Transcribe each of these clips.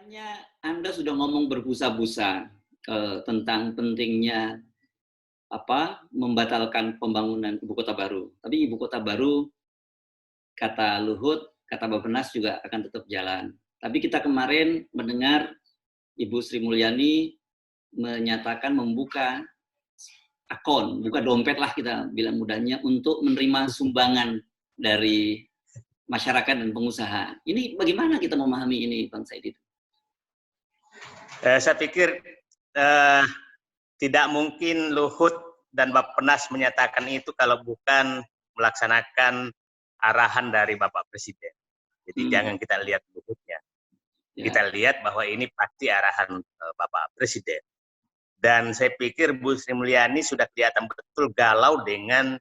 Kayaknya Anda sudah ngomong berbusa-busa tentang pentingnya membatalkan pembangunan ibu kota baru. Tapi ibu kota baru, kata Luhut, kata Bappenas juga akan tetap jalan. Tapi kita kemarin mendengar Ibu Sri Mulyani menyatakan membuka akun, buka dompet lah kita bilang mudahnya, untuk menerima sumbangan dari masyarakat dan pengusaha. Ini bagaimana kita memahami ini, Bang Said? Saya pikir tidak mungkin Luhut dan Bappenas menyatakan itu kalau bukan melaksanakan arahan dari Bapak Presiden. Jadi jangan kita lihat Luhutnya. Ya. Kita lihat bahwa ini pasti arahan Bapak Presiden. Dan saya pikir Bu Sri Mulyani sudah kelihatan betul galau dengan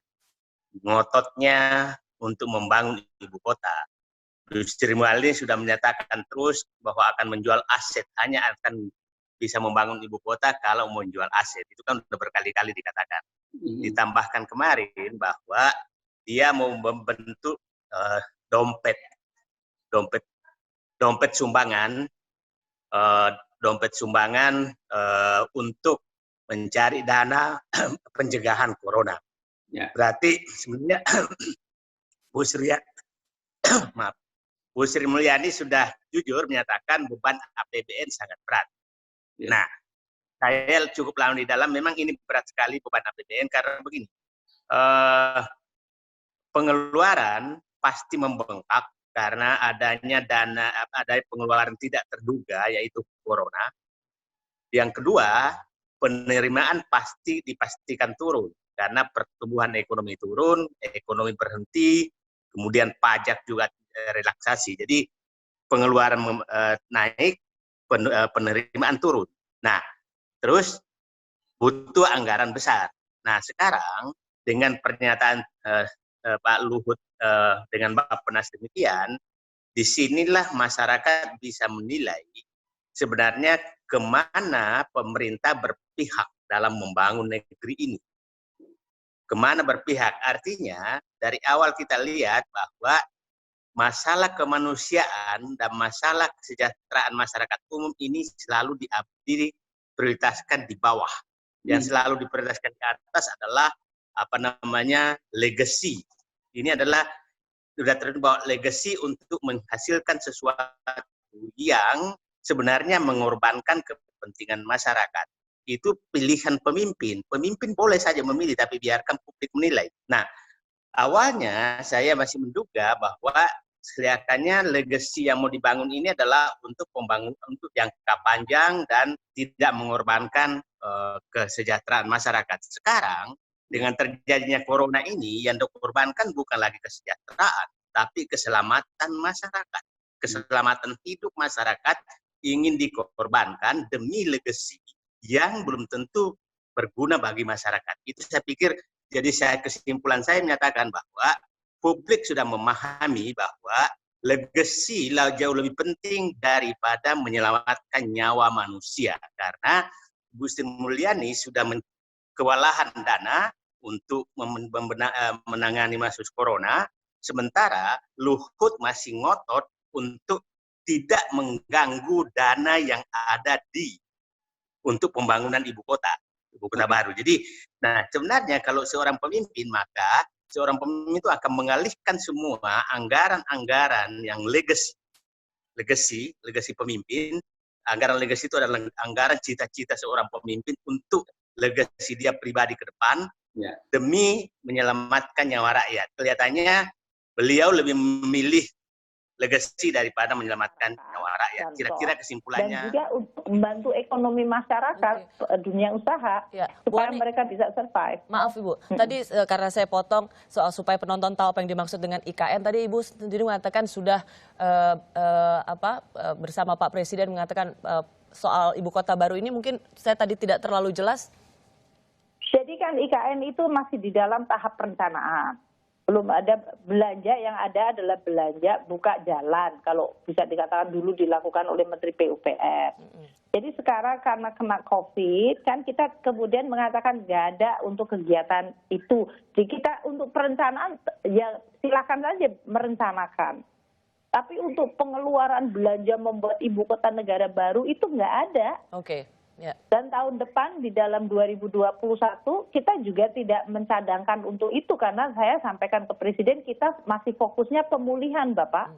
ngototnya untuk membangun ibu kota. Bu Sri Mulyani sudah menyatakan terus bahwa akan menjual aset, hanya akan bisa membangun ibu kota kalau mau menjual aset. Itu kan sudah berkali-kali dikatakan. Ditambahkan kemarin bahwa dia mau membentuk dompet sumbangan untuk mencari dana pencegahan corona. Ya. Berarti sebenarnya Bu Sri Mulyani sudah jujur menyatakan beban APBN sangat berat. Ya. Nah, saya cukup lama di dalam, memang ini berat sekali beban APBN karena begini, pengeluaran pasti membengkak karena adanya ada pengeluaran tidak terduga, yaitu corona. Yang kedua, penerimaan pasti dipastikan turun karena pertumbuhan ekonomi turun, ekonomi berhenti, kemudian pajak juga relaksasi. Jadi pengeluaran naik, penerimaan turun. Nah, terus butuh anggaran besar. Nah, sekarang dengan pernyataan Pak Luhut dengan Bappenas demikian, disinilah masyarakat bisa menilai sebenarnya kemana pemerintah berpihak dalam membangun negeri ini. Kemana berpihak? Artinya dari awal kita lihat bahwa masalah kemanusiaan dan masalah kesejahteraan masyarakat umum ini selalu diprioritaskan di bawah. Yang selalu diprioritaskan di atas adalah legacy. Ini adalah sudah terbawa legacy untuk menghasilkan sesuatu yang sebenarnya mengorbankan kepentingan masyarakat. Itu pilihan pemimpin. Pemimpin boleh saja memilih, tapi biarkan publik menilai. Nah, awalnya saya masih menduga bahwa kelihatannya legacy yang mau dibangun ini adalah untuk jangka panjang dan tidak mengorbankan kesejahteraan masyarakat. Sekarang dengan terjadinya corona ini yang dikorbankan bukan lagi kesejahteraan, tapi keselamatan masyarakat. Keselamatan hidup masyarakat ingin dikorbankan demi legacy yang belum tentu berguna bagi masyarakat. Itu saya pikir, jadi kesimpulan saya menyatakan bahwa publik sudah memahami bahwa legacy jauh lebih penting daripada menyelamatkan nyawa manusia. Karena Bu Sri Mulyani sudah kewalahan dana untuk menangani kasus corona, sementara Luhut masih ngotot untuk tidak mengganggu dana yang ada untuk pembangunan ibu kota baru. Jadi, nah sebenarnya kalau seorang pemimpin, maka seorang pemimpin itu akan mengalihkan semua anggaran-anggaran yang legacy pemimpin. Anggaran legacy itu adalah anggaran cita-cita seorang pemimpin untuk legasi dia pribadi ke depan, ya, demi menyelamatkan nyawa rakyat. Kelihatannya beliau lebih memilih legasi daripada menyelamatkan nyawa rakyat. Kira-kira kesimpulannya. Dan juga untuk membantu ekonomi masyarakat, dunia usaha, ya, supaya mereka bisa survive. Maaf Ibu, tadi karena saya potong soal supaya penonton tahu apa yang dimaksud dengan IKN. Tadi Ibu sendiri mengatakan sudah bersama Pak Presiden mengatakan soal ibu kota baru ini, mungkin saya tadi tidak terlalu jelas. Jadi kan IKN itu masih di dalam tahap perencanaan. Belum ada belanja, yang ada adalah belanja buka jalan. Kalau bisa dikatakan dulu dilakukan oleh Menteri PUPR. Jadi sekarang karena kena COVID, kan kita kemudian mengatakan nggak ada untuk kegiatan itu. Jadi kita untuk perencanaan, ya silakan saja merencanakan. Tapi untuk pengeluaran belanja membuat ibu kota negara baru itu nggak ada. Oke. Ya. Dan tahun depan di dalam 2021 kita juga tidak mencadangkan untuk itu karena saya sampaikan ke Presiden kita masih fokusnya pemulihan Bapak.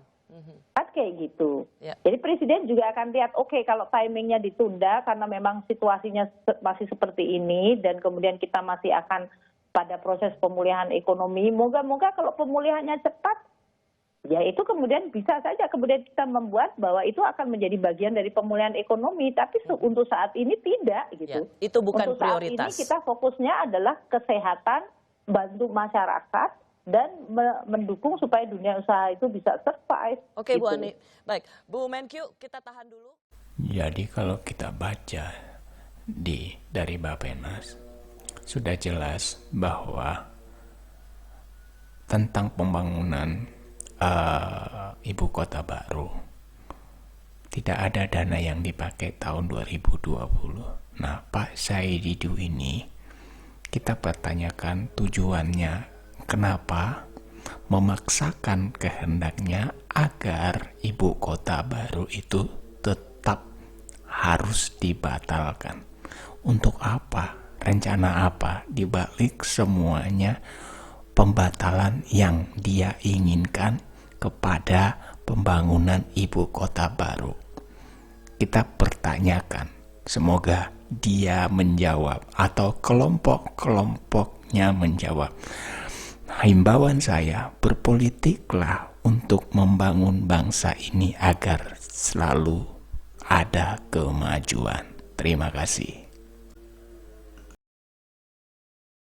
Kan kayak gitu. Ya. Jadi Presiden juga akan lihat oke, kalau timingnya ditunda karena memang situasinya masih seperti ini dan kemudian kita masih akan pada proses pemulihan ekonomi. Moga-moga kalau pemulihannya cepat ya itu kemudian bisa saja kemudian kita membuat bahwa itu akan menjadi bagian dari pemulihan ekonomi, tapi untuk saat ini tidak gitu. Ya, itu bukan untuk prioritas. saat ini kita fokusnya adalah kesehatan, bantu masyarakat dan mendukung supaya dunia usaha itu bisa survive. Oke, gitu. Bu Ani. Baik, Bu Menkyu, kita tahan dulu. Jadi kalau kita baca dari Bappenas sudah jelas bahwa tentang pembangunan ibu kota baru tidak ada dana yang dipakai tahun 2020. Nah, Pak Saididu ini kita pertanyakan tujuannya, kenapa memaksakan kehendaknya agar ibu kota baru itu tetap harus dibatalkan. Untuk apa? Rencana apa dibalik semuanya pembatalan yang dia inginkan kepada pembangunan ibu kota baru? Kita pertanyakan, semoga dia menjawab atau kelompok-kelompoknya menjawab. Himbauan saya, berpolitiklah untuk membangun bangsa ini agar selalu ada kemajuan. Terima kasih.